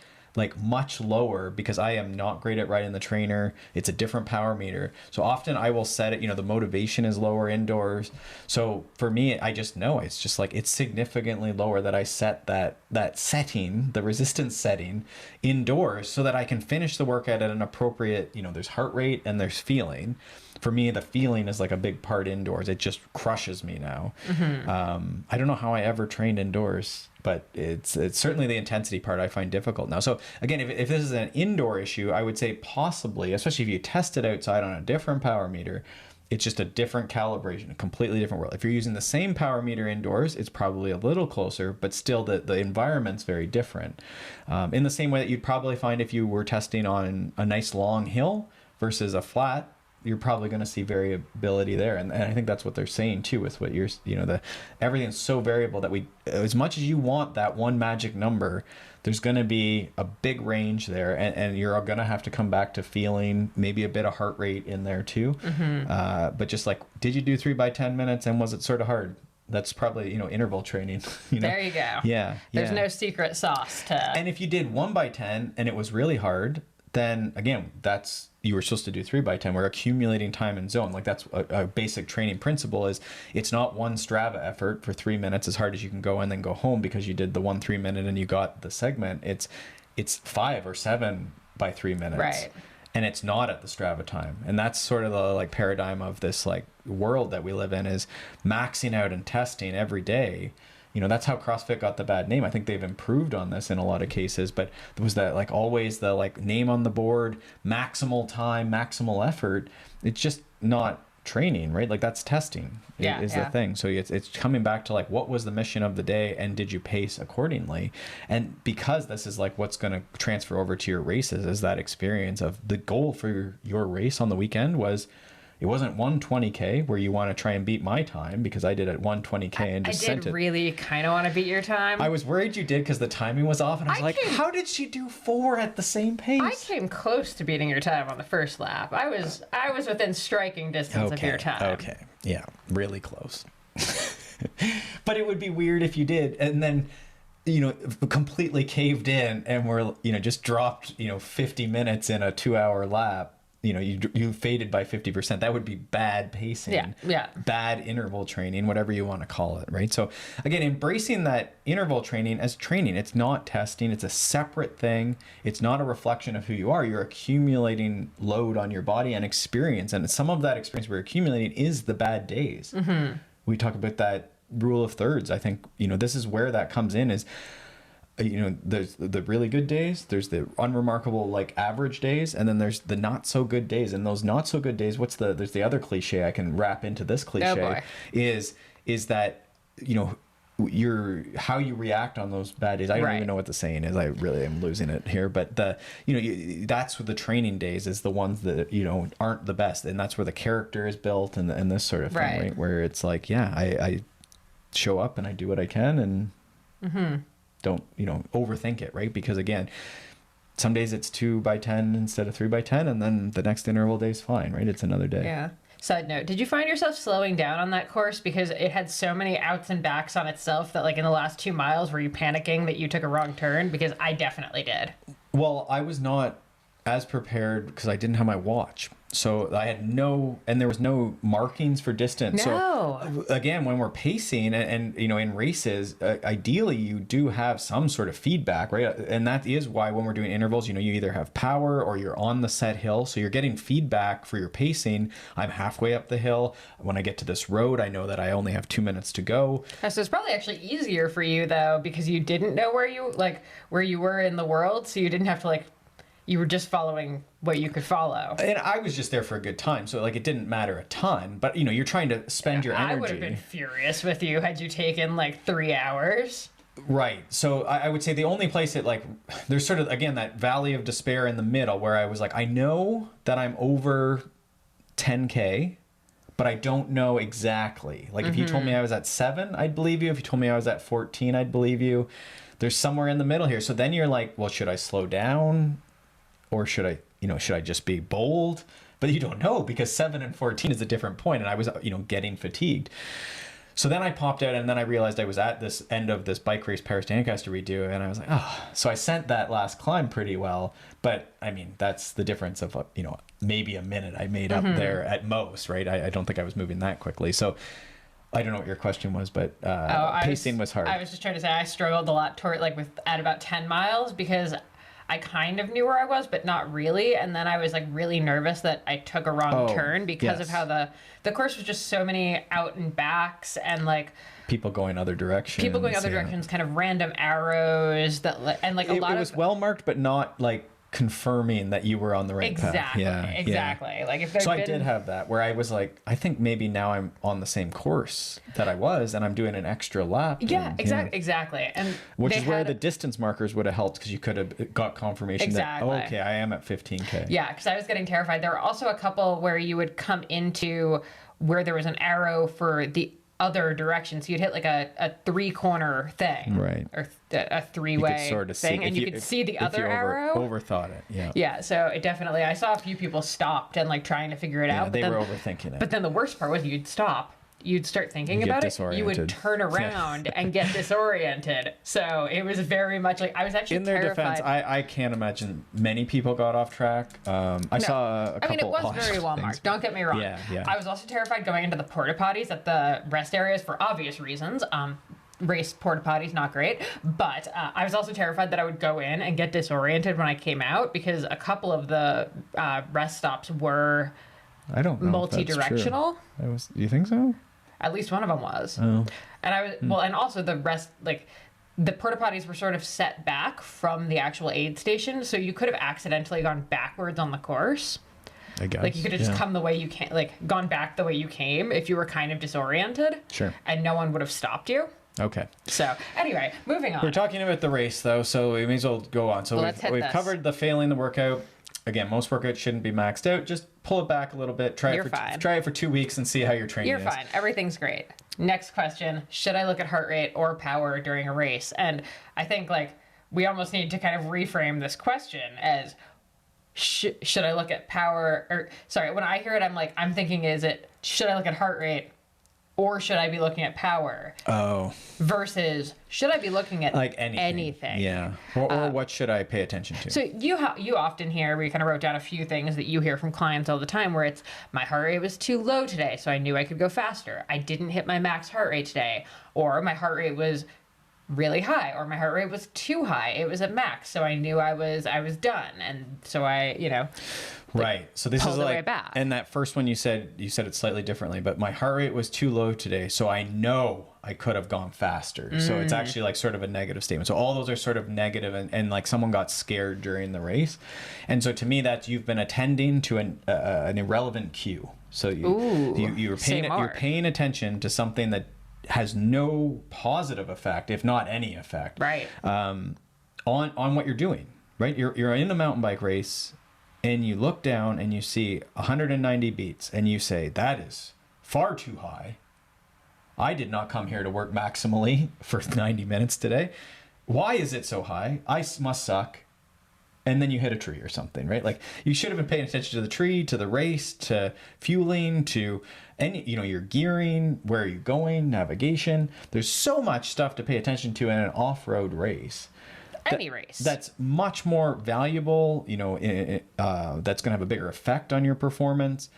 much lower because I am not great at riding the trainer. It's a different power meter. So often I will set it, the motivation is lower indoors. So for me, I just know it's just it's significantly lower that I set that setting, the resistance setting indoors so that I can finish the workout at an appropriate, there's heart rate and there's feeling. For me, the feeling is a big part indoors. It just crushes me now. I don't know how I ever trained indoors, but it's certainly the intensity part I find difficult now. So again, if this is an indoor issue, I would say possibly, especially if you test it outside on a different power meter, it's just a different calibration, a completely different world. If you're using the same power meter indoors, it's probably a little closer, but still the environment's very different. In the same way that you'd probably find if you were testing on a nice long hill versus a flat, you're probably going to see variability there. And I think that's what they're saying too, with what you're, everything's so variable that as much as you want that one magic number, there's going to be a big range there, and you're going to have to come back to feeling, maybe a bit of heart rate in there too. But just did you do 3 by 10 minutes and was it sort of hard? That's probably, interval training. There you go. Yeah. There's no secret sauce to... And if you did 1x10 and it was really hard, then again, you were supposed to do 3x10. We're accumulating time in zone. Like that's a basic training principle is it's not one Strava effort for 3 minutes as hard as you can go and then go home because you did the 1 3 minute and you got the segment. It's 5 or 7 by 3 minutes. Right. And it's not at the Strava time. And that's sort of the like paradigm of this like world that we live in is maxing out and testing every day. That's how CrossFit got the bad name. I think they've improved on this in a lot of cases, but there was that like always the like name on the board, maximal time, maximal effort. It's just not training, right? Like that's testing is the thing. So it's coming back to like, what was the mission of the day and did you pace accordingly? And because this is like what's going to transfer over to your races is that experience of the goal for your race on the weekend was, it wasn't 120K where you want to try and beat my time because I did it 120K and just sent it. I did really kind of want to beat your time. I was worried you did because the timing was off and I was like, how did she do 4 at the same pace? I came close to beating your time on the first lap. I was within striking distance of your time. Okay. Yeah. Really close. But it would be weird if you did. And then, completely caved in and were, just dropped, 50 minutes in a 2-hour lap. You faded by 50%. That would be bad pacing, bad interval training, whatever you want to call it, right? So again, embracing that interval training as training. It's not testing. It's a separate thing. It's not a reflection of who you are. You're accumulating load on your body and experience. And some of that experience we're accumulating is the bad days. Mm-hmm. We talk about that rule of thirds. I think, this is where that comes in is, there's the really good days, there's the unremarkable like average days, and then there's the not so good days. And those not so good days, there's the other cliche I can wrap into this cliche is that, how you react on those bad days. I don't even know what the saying is. I really am losing it here, but that's what the training days is the ones that, aren't the best. And that's where the character is built and this sort of thing, right? Where it's like, I show up and I do what I can and don't overthink it, right? Because again, some days it's 2x10 instead of 3x10, and then the next interval day is fine, right? It's another day. Yeah. Side note, did you find yourself slowing down on that course because it had so many outs and backs on itself that like in the last 2 miles were you panicking that you took a wrong turn? Because I definitely did. Well, I was not as prepared because I didn't have my watch. So I had and there was no markings for distance. No. So again, when we're pacing and in races, ideally you do have some sort of feedback, right? And that is why when we're doing intervals, you either have power or you're on the set hill. So you're getting feedback for your pacing. I'm halfway up the hill. When I get to this road, I know that I only have 2 minutes to go. So it's probably actually easier for you though, because you didn't know where you were in the world. So you didn't have to you were just following what you could follow. And I was just there for a good time. So it didn't matter a ton, but you're trying to spend your energy. I would have been furious with you had you taken 3 hours. Right. So I would say the only place that there's sort of, again, that valley of despair in the middle where I was like, I know that I'm over 10K, but I don't know exactly. If you told me I was at 7, I'd believe you. If you told me I was at 14, I'd believe you. There's somewhere in the middle here. So then you're like, well, should I slow down? Or should I just be bold? But you don't know because 7 and 14 is a different point. And I was, getting fatigued. So then I popped out and then I realized I was at this end of this bike race Paris to Ancaster redo. And I was like, so I sent that last climb pretty well. But I mean, that's the difference of, maybe a minute I made up there at most, right? I don't think I was moving that quickly. So I don't know what your question was, but pacing was hard. I was just trying to say I struggled a lot at about 10 miles because I kind of knew where I was, but not really. And then I was really nervous that I took a wrong turn because of how the course was just so many out and backs and people going other directions. Kind of random arrows that it was well marked, but not confirming that you were on the right path. Exactly. So I did have that where I was I think maybe now I'm on the same course that I was and I'm doing an extra lap. Exactly. And which is where the distance markers would have helped because you could have got confirmation that, okay, I am at 15K. Yeah, because I was getting terrified. There were also a couple where you would come into where there was an arrow for the other direction, so you'd hit a 3-corner thing, right, or a 3-way sort of thing, and you could see the other arrow. Overthought it, yeah. So it definitely, I saw a few people stopped and trying to figure it out. They were overthinking it. But then the worst part was you'd stop, you'd start thinking You get about it, you would disoriented. turn around and get disoriented. So it was very much like, I was actually In their terrified. defense, I can't imagine many people got off track. I saw a couple. I mean, it was awesome very well things. marked. Don't get me wrong. Yeah. I was also terrified going into the porta potties at the rest areas for obvious reasons. Race porta potties, not great. But I was also terrified that I would go in and get disoriented when I came out, because a couple of the rest stops were I don't know. multi-directional. Do you think so? At least one of them was. Oh. And I was well, and also the rest, like the porta potties were sort of set back from the actual aid station, so you could have accidentally gone backwards on the course. I guess. Like you could have just come the way you came, like gone back the way you came if you were kind of disoriented. Sure. And no one would have stopped you. Okay. So anyway, moving on. We're talking about the race though, so we may as well go on. So Let's hit we've this. covered the failing the workout. Again, most workouts shouldn't be maxed out. Just pull it back a little bit. Try it for 2 weeks and see how your training You're is. fine. Everything's great. Next question. Should I look at heart rate or power during a race? And I think like we almost need to kind of reframe this question as should I look at power, or sorry, when I hear it, I'm thinking, should I look at heart rate or should I be looking at power? Oh. Versus should I be looking at Like anything. Yeah. Or what should I pay attention to? So you often hear, we kind of wrote down a few things that you hear from clients all the time, where it's, my heart rate was too low today, so I knew I could go faster. I didn't hit my max heart rate today. Or my heart rate was really high, or my heart rate was too high. It was at max, so I knew I was done. And so I, Right. So this is pulled it like, way back. and that first one you said it slightly differently, but my heart rate was too low today, so I know I could have gone faster. So it's actually like sort of a negative statement. So all those are sort of negative, and like someone got scared during the race. And so to me, that's, you've been attending to an irrelevant cue. So you're paying attention to something that has no positive effect, if not any effect, right, on what you're doing. Right. You're in a mountain bike race, and you look down and you see 190 beats, and you say, that is far too high. I did not come here to work maximally for 90 minutes today. Why is it so high? I must suck. And then you hit a tree or something, right? Like, you should have been paying attention to the tree, to the race, to fueling, to your gearing, where are you going, navigation. There's so much stuff to pay attention to in an off-road race. Any race. That's much more valuable, that's going to have a bigger effect on your performance.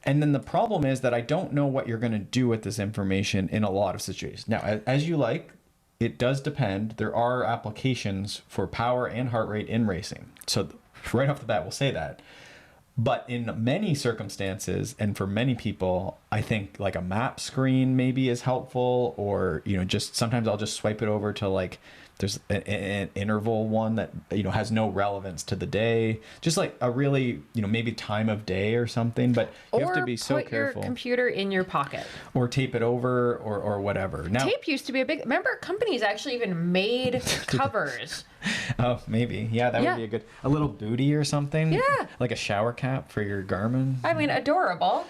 And then the problem is that I don't know what you're going to do with this information in a lot of situations. Now, as you like, it does depend. There are applications for power and heart rate in racing. So right off the bat, we'll say that. But in many circumstances, and for many people, I think like a map screen maybe is helpful, or, just sometimes I'll just swipe it over to like, there's an interval one that, has no relevance to the day. Just like a really, maybe time of day or something, but you have to be so careful. Or put your computer in your pocket. Or tape it over or whatever. Now, tape used to be remember companies actually even made covers. Oh, maybe. Yeah, that would be a little booty or something. Yeah. Like a shower cap for your Garmin. I mean, adorable.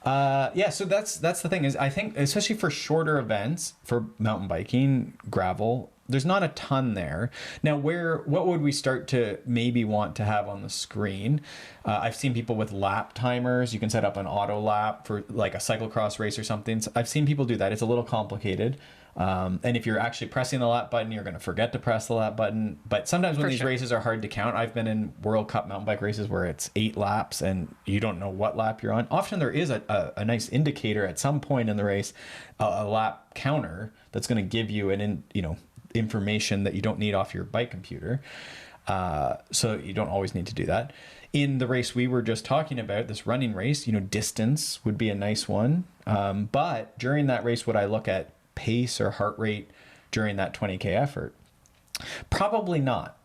So that's the thing, is I think, especially for shorter events, for mountain biking, gravel, there's not a ton there. Now, what would we start to maybe want to have on the screen? I've seen people with lap timers. You can set up an auto lap for like a cyclocross race or something. So I've seen people do that. It's a little complicated. And if you're actually pressing the lap button, you're going to forget to press the lap button. But sometimes when these races are hard to count, I've been in World Cup mountain bike races where it's 8 laps and you don't know what lap you're on. Often there is a nice indicator at some point in the race, a lap counter that's going to give you information that you don't need off your bike computer. So you don't always need to do that. In the race we were just talking about, this running race, distance would be a nice one. But during that race, would I look at pace or heart rate during that 20K effort? Probably not.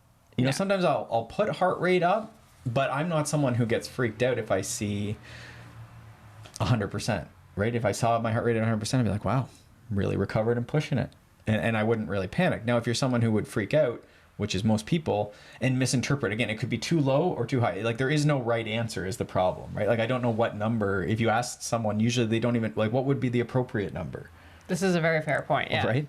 Sometimes I'll put heart rate up, but I'm not someone who gets freaked out if I see 100%, right? If I saw my heart rate at 100%, I'd be like, wow, really recovered and pushing it. And I wouldn't really panic. Now, if you're someone who would freak out, which is most people, and misinterpret, again, it could be too low or too high. Like, there is no right answer is the problem, right? Like, I don't know what number. If you ask someone, usually they don't even, like, what would be the appropriate number? This is a very fair point, yeah. Right?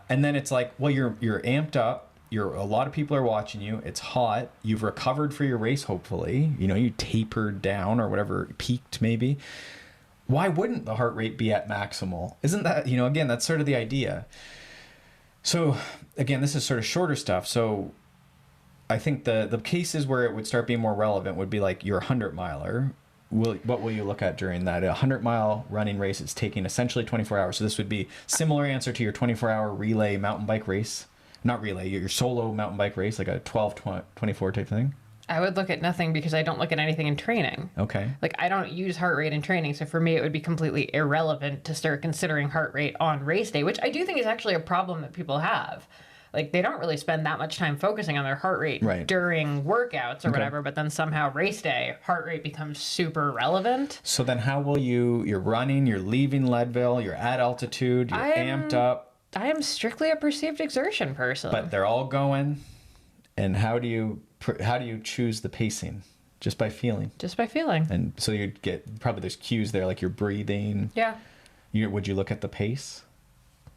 And then it's like, well, you're amped up. A lot of people are watching you. It's hot. You've recovered for your race, hopefully. You tapered down or whatever, peaked maybe. why wouldn't the heart rate be at maximal? Isn't that, again, that's sort of the idea. So again, this is sort of shorter stuff. So I think the cases where it would start being more relevant would be like your 100-miler. What will you look at during that? A 100-mile running race is taking essentially 24 hours. So this would be similar answer to your 24-hour relay mountain bike race. Not relay, your solo mountain bike race, like a 12-24 type thing. I would look at nothing because I don't look at anything in training. Okay. Like, I don't use heart rate in training, so for me it would be completely irrelevant to start considering heart rate on race day, which I do think is actually a problem that people have. Like, they don't really spend that much time focusing on their heart rate during workouts or whatever, but then somehow race day, heart rate becomes super relevant. So then how will you're running, you're leaving Leadville, you're at altitude, you're amped up. I am strictly a perceived exertion person. But they're all going, and how do you choose the pacing? Just by feeling. Just by feeling. And so you'd get, probably there's cues there, like you're breathing. Yeah. Would you look at the pace?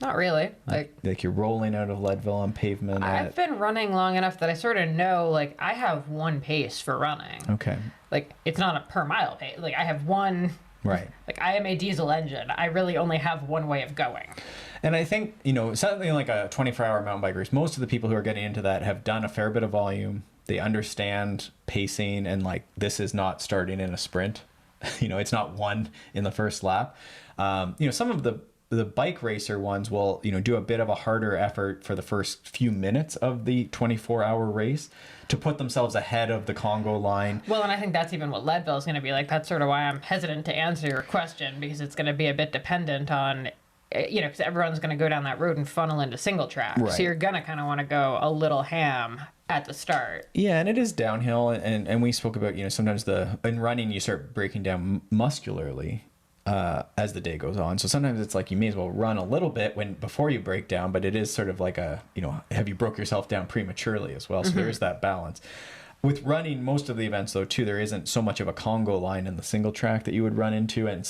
Not really. Like you're rolling out of Leadville on pavement. I've been running long enough that I sort of know, like, I have one pace for running. Okay. Like, it's not a per mile pace. Like, I have one. Right. Like, I am a diesel engine. I really only have one way of going. And I think, something like a 24-hour mountain bike race, most of the people who are getting into that have done a fair bit of volume. They understand pacing, and like, this is not starting in a sprint. It's not one in the first lap. Some of the bike racer ones will, do a bit of a harder effort for the first few minutes of the 24-hour race to put themselves ahead of the Congo line. Well, and I think that's even what Leadville is going to be like. That's sort of why I'm hesitant to answer your question, because it's going to be a bit dependent on, because everyone's going to go down that road and funnel into single track. Right. So you're going to kind of want to go a little ham at the start. Yeah, and it is downhill. And we spoke about, sometimes in running, you start breaking down muscularly as the day goes on. So sometimes it's like you may as well run a little bit before you break down, but it is sort of like have you broke yourself down prematurely as well? So there is that balance. With running, most of the events though too, there isn't so much of a Congo line in the single track that you would run into, and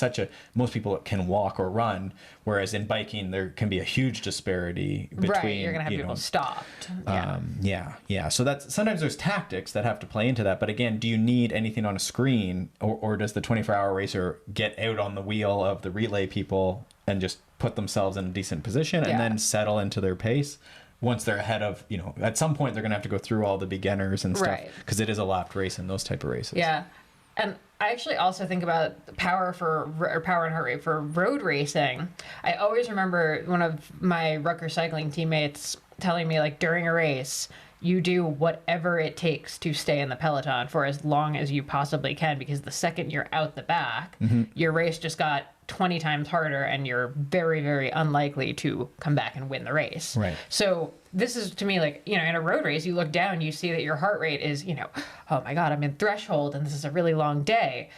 most people can walk or run, whereas in biking there can be a huge disparity between. Right, you're gonna have people stopped. Yeah. So that's sometimes there's tactics that have to play into that. But again, do you need anything on a screen, or does the 24-hour racer get out on the wheel of the relay people and just put themselves in a decent position and then settle into their pace? Once they're ahead of, at some point they're going to have to go through all the beginners and stuff, because it is a lapped race in those type of races. Yeah. And I actually also think about power and heart rate for road racing. I always remember one of my Rucker cycling teammates telling me, like, during a race, you do whatever it takes to stay in the peloton for as long as you possibly can, because the second you're out the back, your race just got 20 times harder, and you're very, very unlikely to come back and win the race. Right. So this is, to me, like, in a road race, you look down, you see that your heart rate is, oh my God, I'm in threshold and this is a really long day.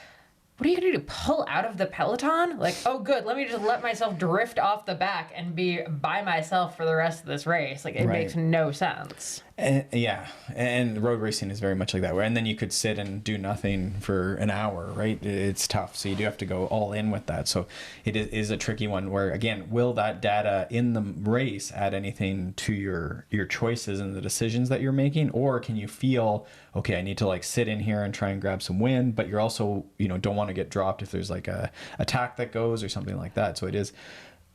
What are you going to do? Pull out of the peloton? Like, oh, good. Let me just let myself drift off the back and be by myself for the rest of this race. Like, it makes no sense. And road racing is very much like that. And then you could sit and do nothing for an hour, right? It's tough. So you do have to go all in with that. So it is a tricky one where, again, will that data in the race add anything to your choices and the decisions that you're making? Or can you feel, okay, I need to like sit in here and try and grab some wind, but you're also, don't want to get dropped if there's like a attack that goes or something like that. So it is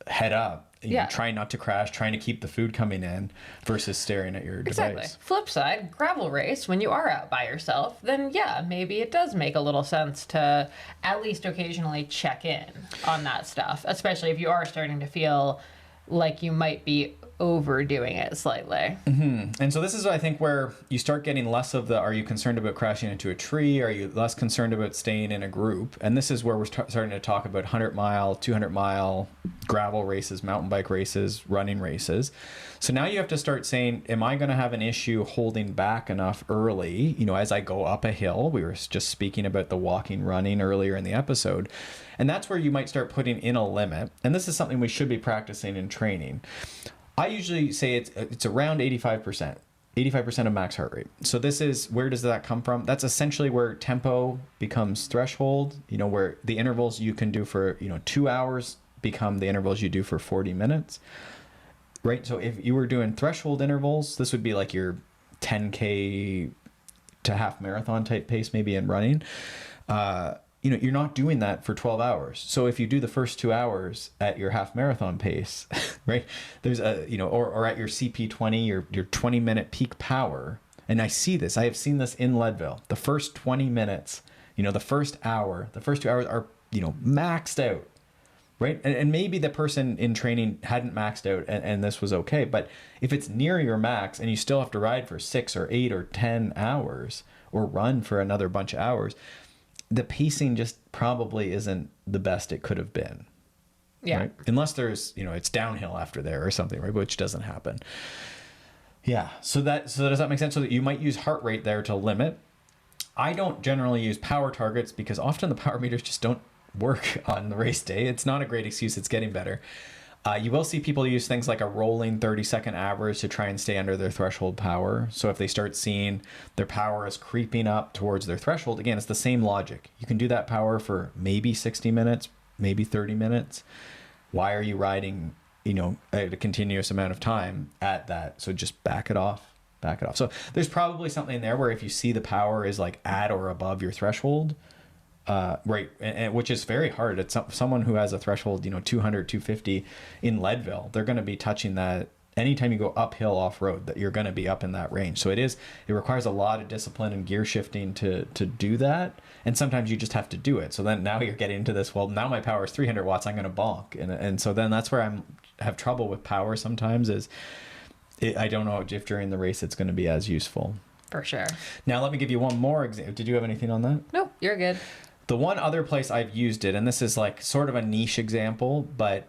head up. Trying not to crash, trying to keep the food coming in versus staring at your device. Flip side, gravel race, when you are out by yourself, then maybe it does make a little sense to at least occasionally check in on that stuff, especially if you are starting to feel like you might be overdoing it slightly. And so this is, I think, where you start getting less of are you concerned about crashing into a tree? Are you less concerned about staying in a group? And this is where we're starting to talk about 100-mile, 200-mile gravel races, mountain bike races, running races. So now you have to start saying, am I going to have an issue holding back enough early, as I go up a hill? We were just speaking about the walking, running earlier in the episode. And that's where you might start putting in a limit. And this is something we should be practicing in training. I usually say it's around 85% of max heart rate. So this is, where does that come from? That's essentially where tempo becomes threshold, where the intervals you can do for, 2 hours become the intervals you do for 40 minutes, right? So if you were doing threshold intervals, this would be like your 10K to half marathon type pace, maybe in running. you're not doing that for 12 hours. So if you do the first 2 hours at your half marathon pace, right, there's or at your CP20, your 20-minute peak power. And I have seen this in Leadville. The first 20 minutes, the first 2 hours are, maxed out, right? And maybe the person in training hadn't maxed out and this was okay. But if it's near your max and you still have to ride for 6 or 8 or 10 hours or run for another bunch of hours, the pacing just probably isn't the best it could have been. Yeah. Right? Unless there's, it's downhill after there or something, right? Which doesn't happen. Yeah. So does that make sense? So that you might use heart rate there to limit. I don't generally use power targets because often the power meters just don't work on the race day. It's not a great excuse. It's getting better. You will see people use things like a rolling 30-second average to try and stay under their threshold power. So if they start seeing their power is creeping up towards their threshold, again, it's the same logic. You can do that power for maybe 60 minutes, maybe 30 minutes. Why are you riding, a continuous amount of time at that? So just back it off. So there's probably something there where if you see the power is like at or above your threshold, right, and which is very hard. It's someone who has a threshold, 200, 250 in Leadville, they're going to be touching that anytime you go uphill off road, that you're going to be up in that range. So it requires a lot of discipline and gear shifting to do that. And sometimes you just have to do it. So then now you're getting into this, well, now my power is 300 watts, I'm going to bonk. And so then that's where have trouble with power sometimes I don't know if during the race it's going to be as useful. For sure. Now let me give you one more example. Did you have anything on that? No, you're good. The one other place I've used it, and this is like sort of a niche example, but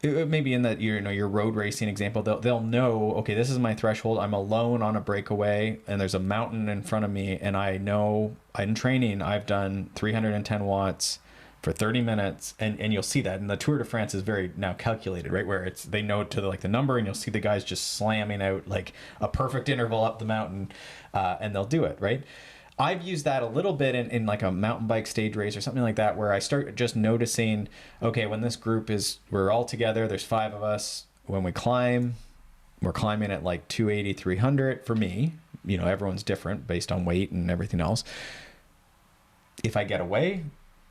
maybe in that your road racing example, they'll know, okay, this is my threshold. I'm alone on a breakaway, and there's a mountain in front of me, and I know in training I've done 310 watts for 30 minutes, and you'll see that. And the Tour de France is very now calculated, right? Where they know to the number, and you'll see the guys just slamming out like a perfect interval up the mountain, and they'll do it, right? I've used that a little bit in like a mountain bike stage race or something like that, where I start just noticing, okay, when this group we're all together, there's 5 of us. When we climb, we're climbing at like 280, 300 for me. Everyone's different based on weight and everything else. If I get away,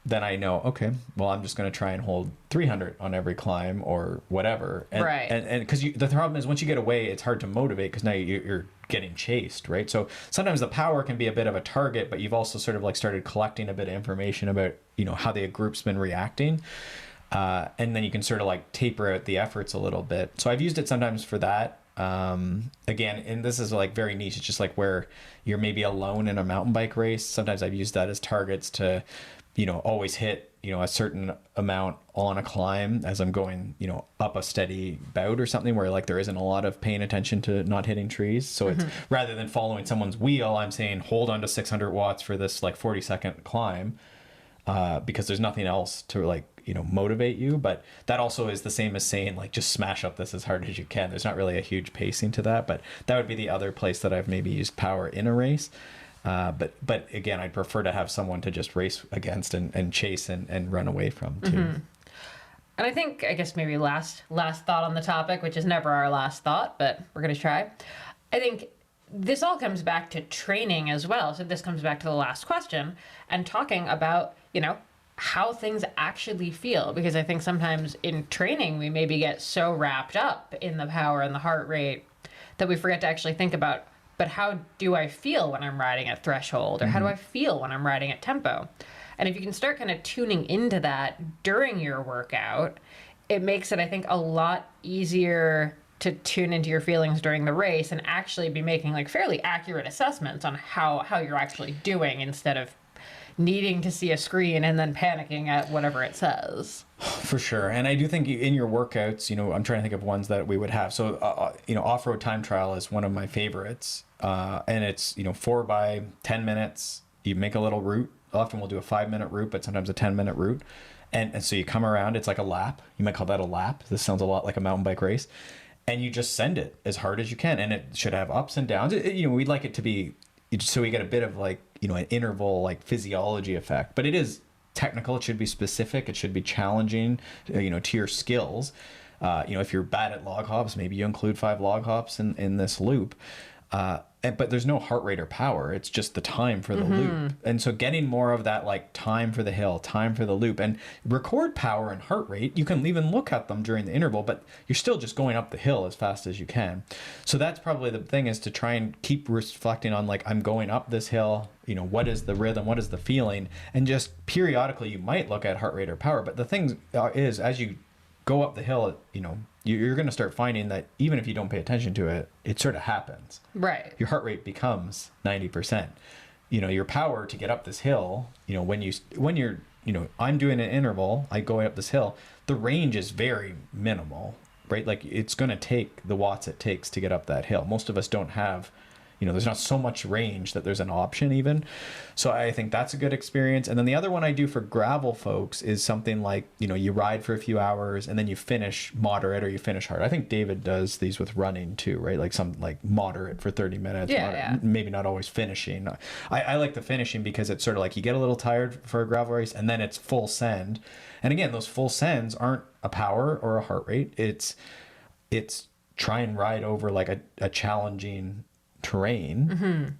then I know, okay, well, I'm just going to try and hold 300 on every climb or whatever. And, right. And because the problem is once you get away, it's hard to motivate because now you're getting chased, right? So sometimes the power can be a bit of a target, but you've also sort of like started collecting a bit of information about, how the group's been reacting. And then you can sort of like taper out the efforts a little bit. So I've used it sometimes for that. Again, and this is like very niche. It's just like where you're maybe alone in a mountain bike race. Sometimes I've used that as targets to always hit, a certain amount on a climb as I'm going, up a steady bout or something where like there isn't a lot of paying attention to not hitting trees. So it's rather than following someone's wheel, I'm saying hold on to 600 watts for this like 40-second climb, because there's nothing else to like, motivate you. But that also is the same as saying like, just smash up this as hard as you can. There's not really a huge pacing to that, but that would be the other place that I've maybe used power in a race. But again, I'd prefer to have someone to just race against and chase and run away from too. Mm-hmm. And I think, I guess maybe last thought on the topic, which is never our last thought, but we're going to try. I think this all comes back to training as well. So this comes back to the last question and talking about, how things actually feel. Because I think sometimes in training, we maybe get so wrapped up in the power and the heart rate that we forget to actually think about, but how do I feel when I'm riding at threshold? Or how do I feel when I'm riding at tempo? And if you can start kind of tuning into that during your workout, it makes it, I think, a lot easier to tune into your feelings during the race and actually be making like fairly accurate assessments on how you're actually doing instead of needing to see a screen and then panicking at whatever it says. For sure. And I do think in your workouts, I'm trying to think of ones that we would have. So, off-road time trial is one of my favorites. And it's, 4 by 10 minutes. You make a little route. Often we'll do a 5-minute route, but sometimes a 10-minute route. And so you come around, it's like a lap. You might call that a lap. This sounds a lot like a mountain bike race. And you just send it as hard as you can. And it should have ups and downs. We'd like it to be, so we get a bit of like, an interval, like physiology effect. But it is technical. It should be specific. It should be challenging, to your skills. If you're bad at log hops, maybe you include 5 log hops in this loop. But there's no heart rate or power. It's just the time for the loop. And so getting more of that, like time for the hill, time for the loop, and record power and heart rate. You can even look at them during the interval, but you're still just going up the hill as fast as you can. So that's probably the thing, is to try and keep reflecting on, like, I'm going up this hill, you know, what is the rhythm? What is the feeling? And just periodically you might look at heart rate or power. But the thing is, as you go up the hill, you know, you're going to start finding that even if you don't pay attention to it, it sort of happens. Right. Your heart rate becomes 90%. You know, your power to get up this hill, you know, when you're, you know, I'm doing an interval, I go up this hill, the range is very minimal, right? Like, it's going to take the watts it takes to get up that hill. Most of us don't have, you know, there's not so much range that there's an option even. So I think that's a good experience. And then the other one I do for gravel folks is something like, you know, you ride for a few hours and then you finish moderate or you finish hard. I think David does these with running too, right? Like some like moderate for 30 minutes, maybe not always finishing. I like the finishing because it's sort of like you get a little tired for a gravel race and then it's full send. And again, those full sends aren't a power or a heart rate. It's try and ride over like a challenging terrain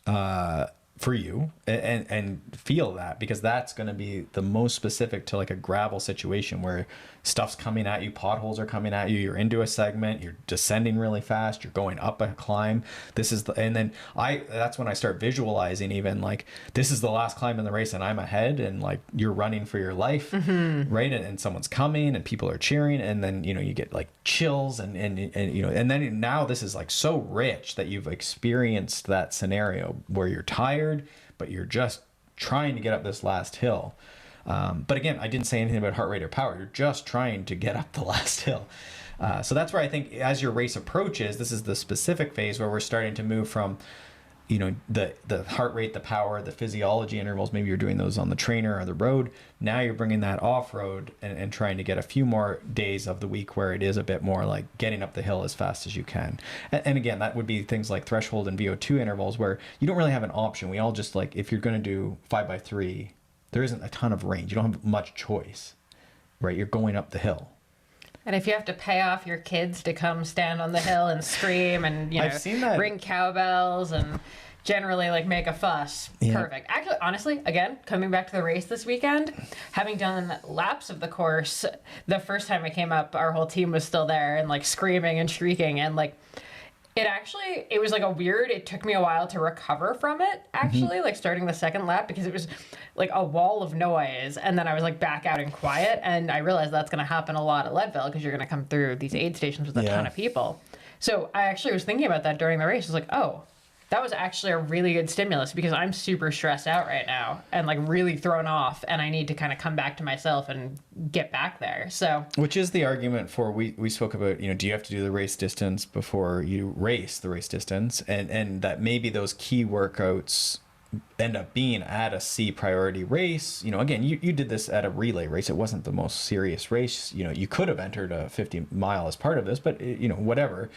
for you and feel that, because that's going to be the most specific to like a gravel situation where stuff's coming at you, potholes are coming at you, you're into a segment, you're descending really fast, you're going up a climb. And then that's when I start visualizing, even like, this is the last climb in the race and I'm ahead, and like you're running for your life, right? And someone's coming and people are cheering, and then, you know, you get like chills and you know, and then now this is like so rich that you've experienced that scenario where you're tired, but you're just trying to get up this last hill. But again, I didn't say anything about heart rate or power. You're just trying to get up the last hill. So that's where I think as your race approaches, this is the specific phase where we're starting to move from, you know, the heart rate, the power, the physiology intervals. Maybe you're doing those on the trainer or the road. Now you're bringing that off road and trying to get a few more days of the week where it is a bit more like getting up the hill as fast as you can. And again, that would be things like threshold and VO2 intervals where you don't really have an option. We all just, like, if you're going to do 5x3, there isn't a ton of range. You don't have much choice, right? You're going up the hill. And if you have to pay off your kids to come stand on the hill and scream and, you know, ring cowbells and generally like make a fuss, perfect. Actually, honestly, again, coming back to the race this weekend, having done laps of the course, the first time I came up, our whole team was still there and like screaming and shrieking, and like, it was like it took me a while to recover from it, actually, like starting the second lap, because it was like a wall of noise. And then I was like back out and quiet. And I realized that's going to happen a lot at Leadville because you're going to come through these aid stations with a ton of people. So I actually was thinking about that during the race. I was like, oh, that was actually a really good stimulus, because I'm super stressed out right now and like really thrown off, and I need to kind of come back to myself and get back there. So, which is the argument for, we spoke about, you know, do you have to do the race distance before you race the race distance, and that maybe those key workouts end up being at a C priority race. You know, again, you did this at a relay race. It wasn't the most serious race. You know, you could have entered a 50 mile as part of this, but you know, whatever.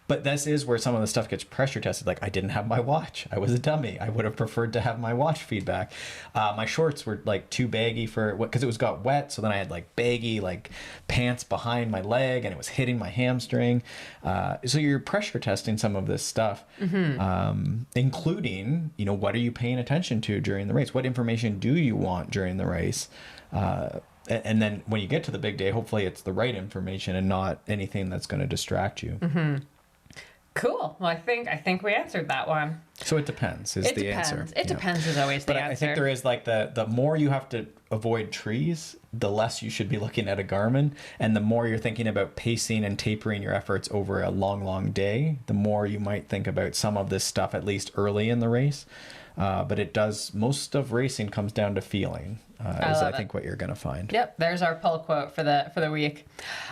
But this is where some of the stuff gets pressure tested. Like, I didn't have my watch. I was a dummy. I would have preferred to have my watch feedback. My shorts were like too baggy because it got wet. So then I had like baggy like pants behind my leg, and it was hitting my hamstring. So you're pressure testing some of this stuff, including, you know, what are you paying attention to during the race? What information do you want during the race? And then when you get to the big day, hopefully it's the right information and not anything that's going to distract you. Cool. Well, I think we answered that one. So it depends is the answer. It depends is always the answer. But I think there is like the more you have to avoid trees, the less you should be looking at a Garmin. And the more you're thinking about pacing and tapering your efforts over a long, long day, the more you might think about some of this stuff, at least early in the race. But most of racing comes down to feeling, I think what you're going to find. Yep. There's our pull quote for the week.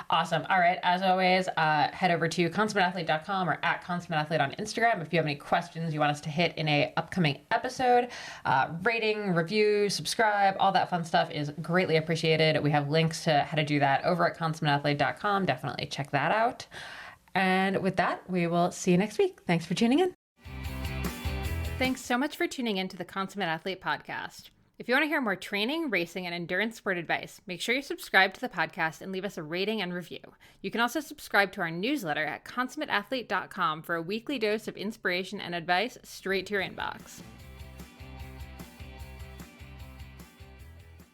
Awesome. All right. As always, head over to consummateathlete.com or at consummateathlete on Instagram if you have any questions you want us to hit in a upcoming episode. Rating, review, subscribe, all that fun stuff is greatly appreciated. We have links to how to do that over at consummateathlete.com. Definitely check that out. And with that, we will see you next week. Thanks for tuning in. Thanks so much for tuning in to the Consummate Athlete podcast. If you want to hear more training, racing, and endurance sport advice, make sure you subscribe to the podcast and leave us a rating and review. You can also subscribe to our newsletter at consummateathlete.com for a weekly dose of inspiration and advice straight to your inbox.